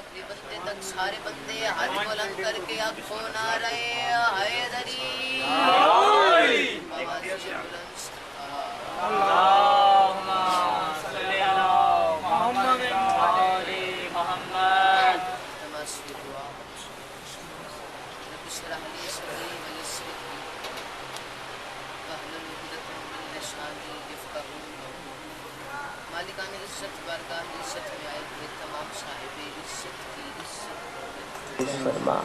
آخری بندے تک سارے بندے ہاتھ بلند کر کے اب کھونا رہے حیدری آواز سے بلند اللہم صلی علی محمد وآل محمد تماسی دعا رب اشرح لي صدري ويسر لي واحلل عقدۃ من لسانی یفقهوا قولی مالکان عزت بارگاہ عزت میں آئے ہوئے تمام صاحب عزت کی عزت فرما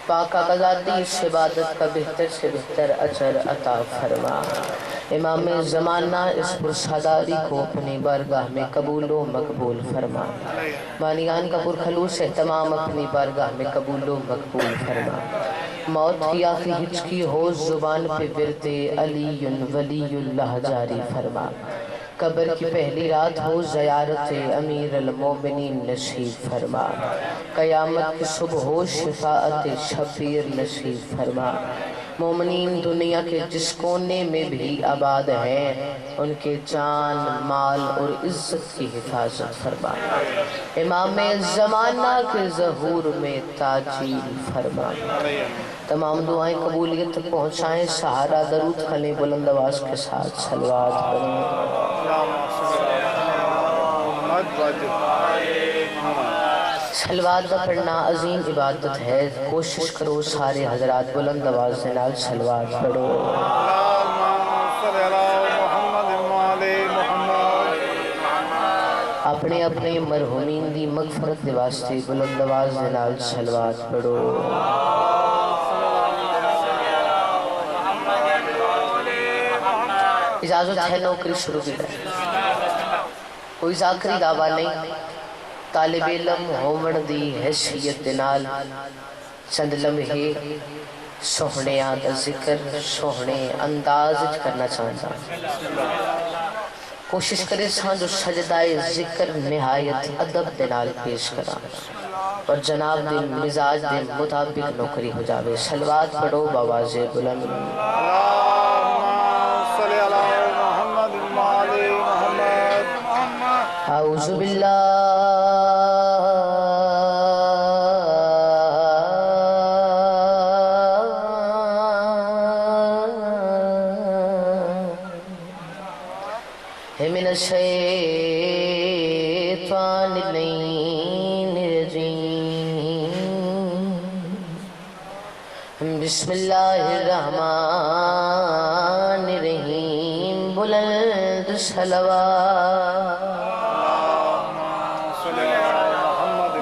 پاک آقازادی اس عبادت کا بہتر سے بہتر اجر عطا فرما امام زمانہ اس پرساداری کو اپنی بارگاہ میں قبول و مقبول فرما بانیان کا پرخلوص اہتمام اپنی بارگاہ میں قبول و مقبول فرما موت کی آخری ہچکی ہو زبان پہ ورد علی ولی اللہ جاری فرما قبر کی پہلی رات ہو زیارت امیر المومنین نصیب فرما قیامت کی صبح ہو شفاعت شفیر نصیب فرما مومنین دنیا کے جس کونے میں بھی آباد ہیں ان کے جان مال اور عزت کی حفاظت فرما امام زمانہ کے ظہور میں تاجیل فرما تمام دعائیں قبولیت تک پہنچائیں سہارا درود خلیں بلند آواز کے ساتھ صلوات پڑھیں صلوات پڑھنا عظیم عبادت ہے کوشش کرو سارے حضرات بلند آواز سے نال صلوات پڑھو اپنے اپنے مرحومین دی مغفرت دے واسطے بلند آواز دے نال صلوات پڑھو اجازت ہے نوکری شروع کی جائے کوئی ذاکری دعویٰ نہیں طالب علم ہومن دی حیثیت دنال چند لمحے سوہنے آدھا ذکر سوہنے انداز کرنا چاہتا کوشش کرے ساں جو سجدہ ذکر نہایت ادب دنال پیش کرا اور جناب دن مزاج دن مطابق نوکری ہو جاوے صلوات پڑھو بآواز بلند اعوذ باللہ من الشیطان اللعین الرجیم بسم اللہ الرحمن الرحیم بلند صلوات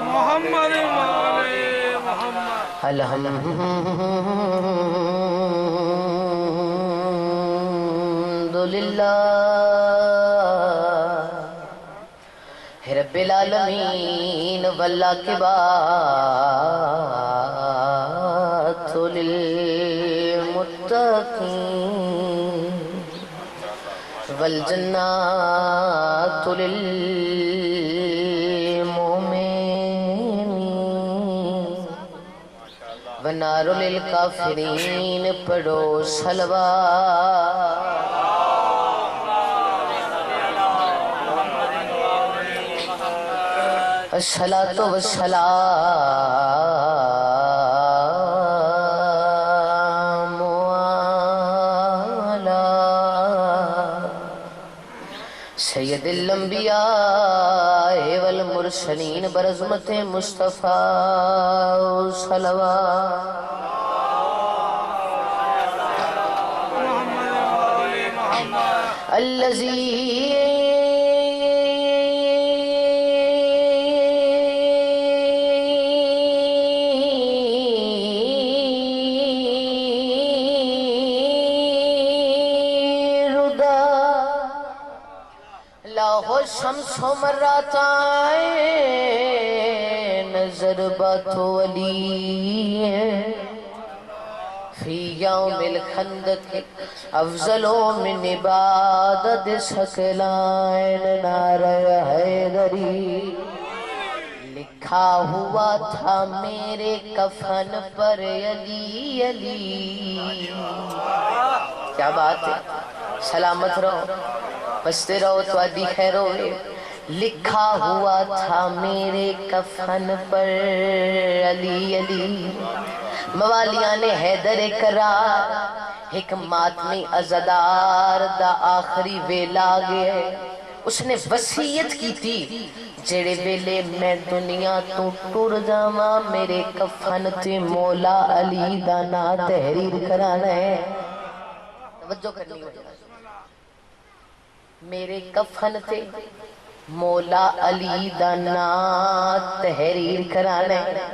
محمد الحمدللہ رب العالمین واللہ کے بات للمتقین والجنات للمؤمنین ونار للکافرین پڑھو صلوات الصلاة والسلام على سید الانبیاء والمرسلین برعظمت مصطفیٰ صلوات الذی شمس و مراتائیں نظر باتو علی فی یوم الخندق افضلوں من عبادت سکلائن نعرہ حیدری لکھا ہوا تھا میرے کفن پر علی علی کیا بات ہے سلامت رہو بستے رہو تو آدھی خیر ہوئے لکھا ہوا تھا میرے کفن پر علی علی موالیان حیدر کرار ایک ماتمی ازادار دا آخری ویلا گئے اس نے وصیت کی تھی جڑے ویلے میں دنیا تو ٹر جاواں میرے کفن تے مولا علی دا نا تحریر کرانا ہے توجہ کرنی ہوئی میرے کفن تے مولا علی دا نا تحریر کرانا ہے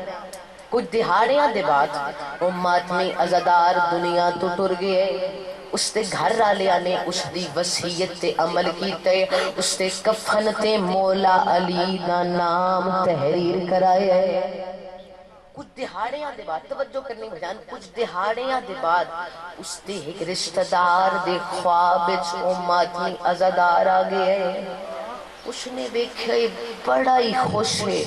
کچھ دہاڑیاں دے بعد وہ ماتمی ازادار دنیا تو ٹر گئے اس تے گھر والےاں نے اس دی وصیت تے عمل کیتے اس تے کفن تے مولا علی دا نام تحریر کرائے کچھ دہاڑیاں دے بعد توجہ کرنی بجان کچھ دہاڑیاں دے بعد اس دے ایک رشتہ دار دے خواب وچ او ماتمی ازادار آ گئے اس نے دیکھا بڑا ہی خوش ہے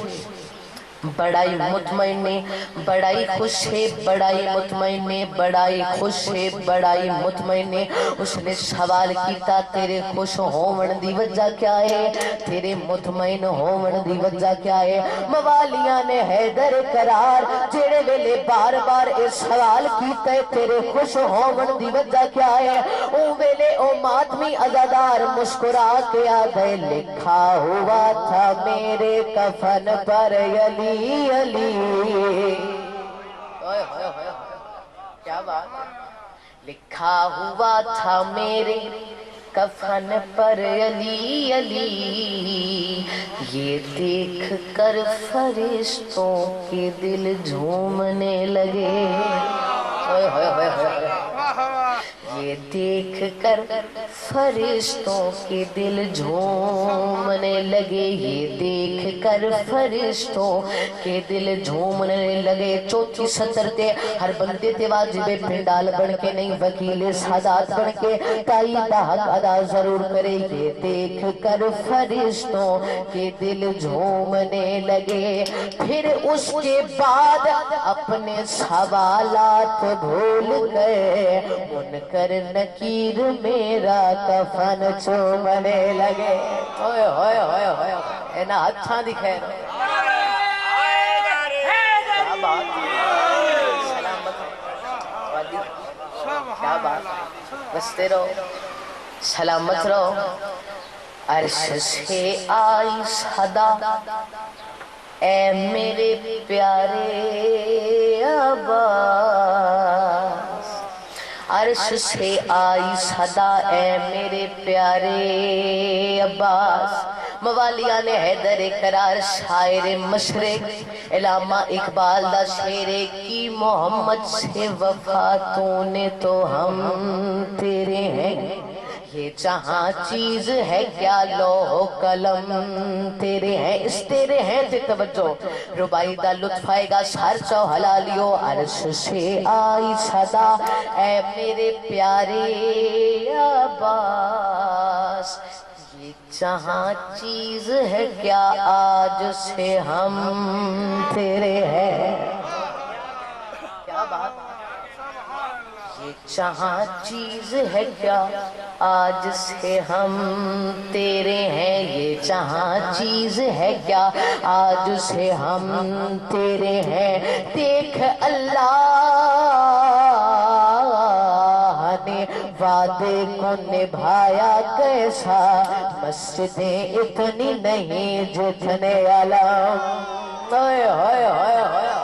بڑا ہی مطمئن ہے بڑا ہی خوش ہے بڑا ہی مطمئن ہے بڑا ہی خوش ہے بڑا ہی مطمئن ہے اس نے سوال کیتا تیرے خوش ہون دی وجہ کیا ہے تیرے مطمئن ہون دی وجہ کیا ہے موالیاں نے حیدر کرار جڑے ویلے بار بار اس سوال کیتا ہے تیرے خوش ہون دی وجہ کیا ہے او ویلے او ماتمی ازادار مسکرا کے آ گئے لکھا ہوا تھا میرے کفن پر علی علی کیا بات لکھا ہوا تھا میرے کفن پر علی علی یہ دیکھ کر فرشتوں کے دل جھومنے لگے یہ دیکھ کر فرشتوں کے دل جھومنے لگے یہ دیکھ کر فرشتوں کے دل جھومنے لگے چوتھی سطر تے ہر بندے تے واجب پنڈال بن کے نہیں وکیل سادات بن کے تائی دا حق ادا ضرور کرے یہ دیکھ کر فرشتوں کے دل جھومنے لگے پھر اس کے بعد اپنے سوالات بھول گئے منکر نکیر میرا کفن چومنے لگے ہوئے ہوئے ہوئے ہوئے اینا اچھا دکھائے کیا بات سلامت وادی کیا بات بستے رہو سلامت رہو عرش سے آئی صدا اے میرے پیارے عباس عرش سے آئی صدا اے میرے پیارے عباس موالیان حیدر کرار شاعر مشرق علامہ اقبال دا شعر کی محمد سے وفا تو نے تو ہم تیرے ہیں یہ جہاں چیز ہے کیا لوح قلم تیرے ہیں اس تیرے ہیں تے توجہ ربائی دا لطف آئے گا سار چو حلالیو عرش سے آئی صدا اے میرے پیارے عباس یہ جہاں چیز ہے کیا آج سے ہم تیرے ہیں کیا بات یہ جہاں چیز ہے کیا آج سے ہم تیرے ہیں یہ جہاں چیز ہے کیا آج سے ہم تیرے ہیں دیکھ اللہ نے وعدے کو نبھایا کیسا مسجدیں اتنی نہیں جتنے علم ہوئے ہوئے ہوئے ہوئے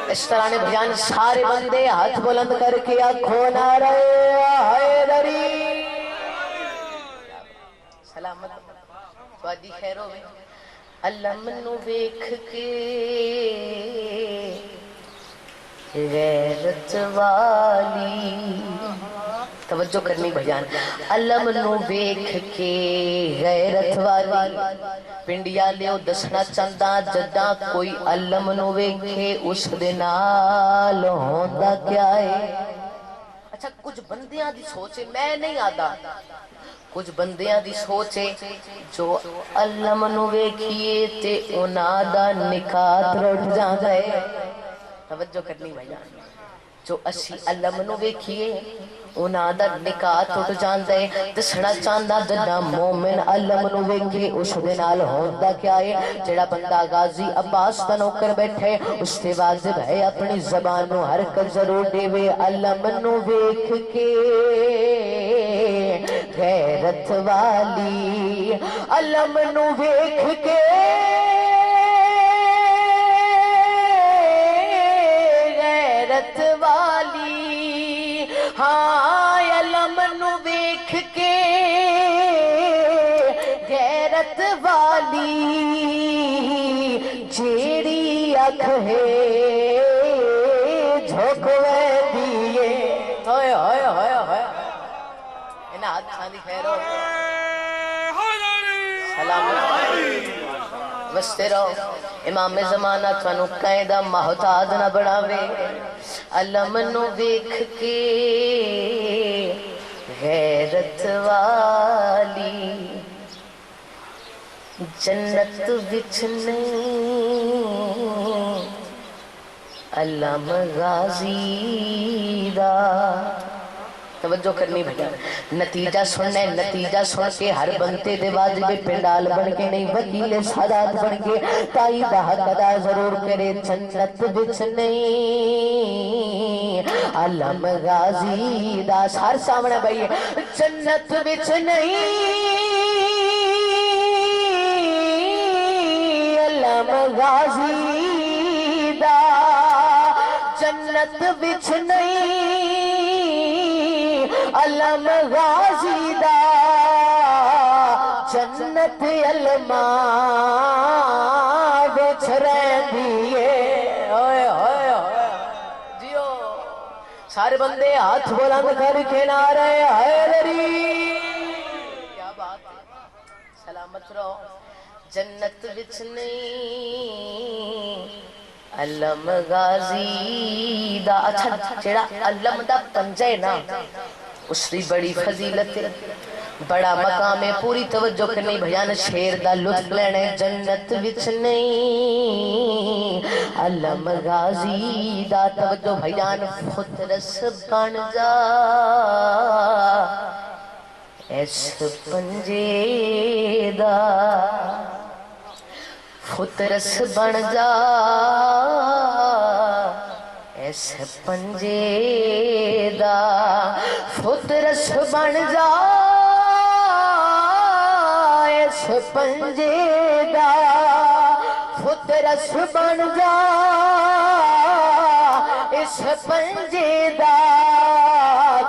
اس طرح نے بھیان سارے بندے ہاتھ بلند کر کے آنکھوں نہ رہے حیدری سلامت سوادی خیروں میں اللہ منو ویکھ کے غیرت والی توجہ کرنی بھیان اللہ منو ویکھ کے غیرت والی پنڈیا لیو دسنا چندہ جدہ کوئی اللہ منو ویکھے اس دنال ہوندہ کیا ہے اچھا کچھ بندیاں دی سوچے میں نہیں آدھا کچھ بندیاں دی سوچے جو اللہ منو ویکھیے تے انہاں دا نکات رٹ جا گئے توجہ کرنی بھائی جو اسی اللہ منو ویکھیے انہاں دا نکاح ٹوٹ جاندا ہے دسنا چاہندا جڑا مومن علم نو ویکھے اس دے نال ہوندا کیا ہے جڑا بندہ غازی عباس دا نوکر بیٹھے اس تے واجب ہے اپنی زبان نو حرکت ضرور دے وے علم نو ویکھ کے غیرت والی علم نو ویکھ کے غیرت والی ہاں علم نو ویکھ کے غیرت والی جیڑی اکھ ہے جھوک ویندی ہوئے ہوئے ہوئے ہوئے انہاں ہاتھاں دی خیر ہو سلامت وستے رہو امام زمانہ تھانو قائدہ محتاج نہ بڑھاوے علم نو ویکھ کے غیرت والی جنت وچ نہیں علم غازی دا توجہ کرنی بھیا نتیجہ سننے نتیجہ سن کے ہر بنتے دے واجب پنڈال بن کے نہیں وکیل سادات بن کے تائی دا حق ادا ضرور کرے جنت وچ نہیں علم غازی دا سار سامنے بھائی جنت وچ نہیں علم غازی دا جنت وچ نہیں علم غازی دا جنت علماء وچ رہندی ہے اوئے ہوئے ہوئے جیو سارے بندے ہاتھ بلند کر کے نعرہ حیدری کیا بات ہے سلامت رہو جنت وچ نہیں علم غازی دا اچھا جڑا علم دا پنجے نا اس دی بڑی فضیلت بڑا مقام ہے پوری توجہ کرنی بھیان شیر دا لطف لینے جنت وچ نہیں علم غازی دا توجہ بھیان خطرس بن جا اس پنجے دا خطرس بن جا اس پنجے دا خطرس بن جا اس پنجے دا خطرس بن جا اس پنجے دا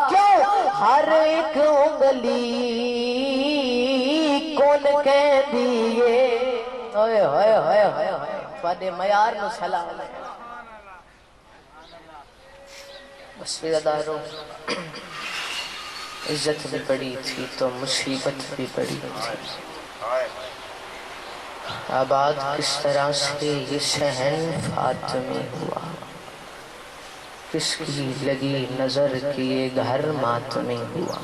کیوں ہر ایک انگلی کون کہہ دیئے ہوئے ہوئے ہوئے ہوئے فادے میار نو سلام بس بیدارو عزت بھی بڑی تھی تو مصیبت بھی بڑی تھی آباد کس طرح سے یہ شہن فاطمی ہوا کس کی لگی نظر کی یہ گھر ماتمی ہوا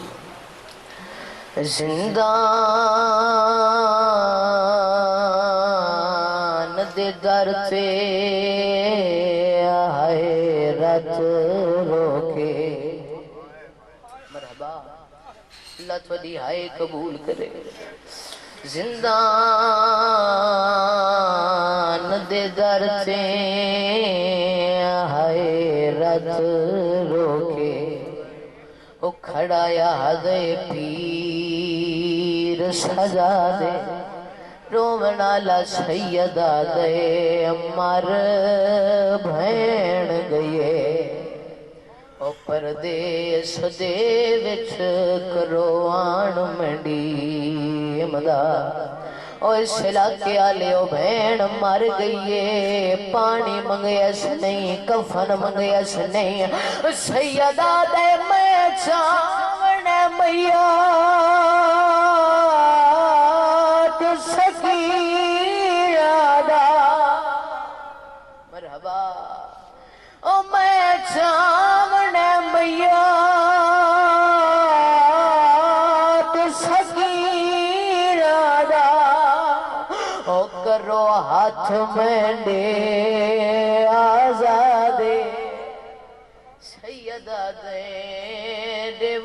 زندان دے در پہ حیرت روکے مرحبا اللہ تھوڑی ہائے قبول کرے زندان دے در پہ حیرت روکے او کھڑا یاد پیر سجا دے رومنالا سیدہ دے مر بھین گئے او پردیس دے وچ کروان منڈی مدا او اس علاقے آلے او بھین مر گئیے پانی منگیس نہیں کفن منگیس نہیں سیدہ دے میں چاون میا مرحبا او میں چاون میا سکینہ او کرو ہاتھ میں دے آزادے سیدہ دے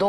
2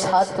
7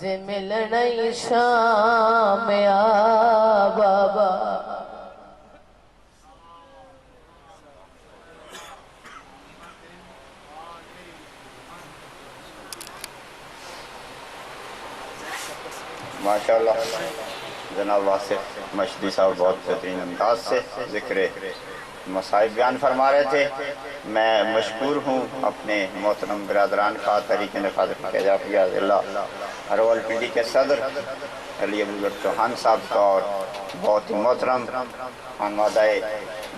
جے ملنا ہی شام آ بابا ماشاءاللہ جناب واصف مشدی صاحب بہت بہترین انداز سے ذکر مصائب بیان فرما رہے تھے. میں مشکور ہوں اپنے محترم برادران کا طریق نفاذ کیجافیہ ضلع ہرول پنڈی کے صدر علی ابوالبر چوہان صاحب کا اور بہت ہی محترم خانوادہ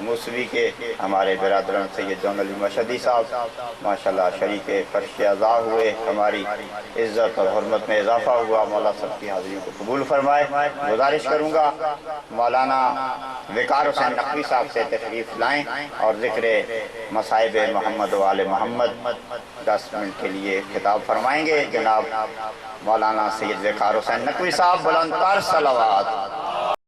موسوی کے ہمارے برادران سید جون علی مشہدی صاحب ماشاءاللہ شریک فرش اعضاء ہوئے. ہماری عزت اور حرمت میں اضافہ ہوا. مولا سب کی حاضریوں کو قبول فرمائے. گزارش کروں گا مولانا وقار حسین نقوی صاحب سے تشریف لائیں اور ذکر مصائب محمد و آل محمد 10 منٹ کے لیے خطاب فرمائیں گے. جناب مولانا سید وقار حسین نقوی صاحب بلند تر صلوات.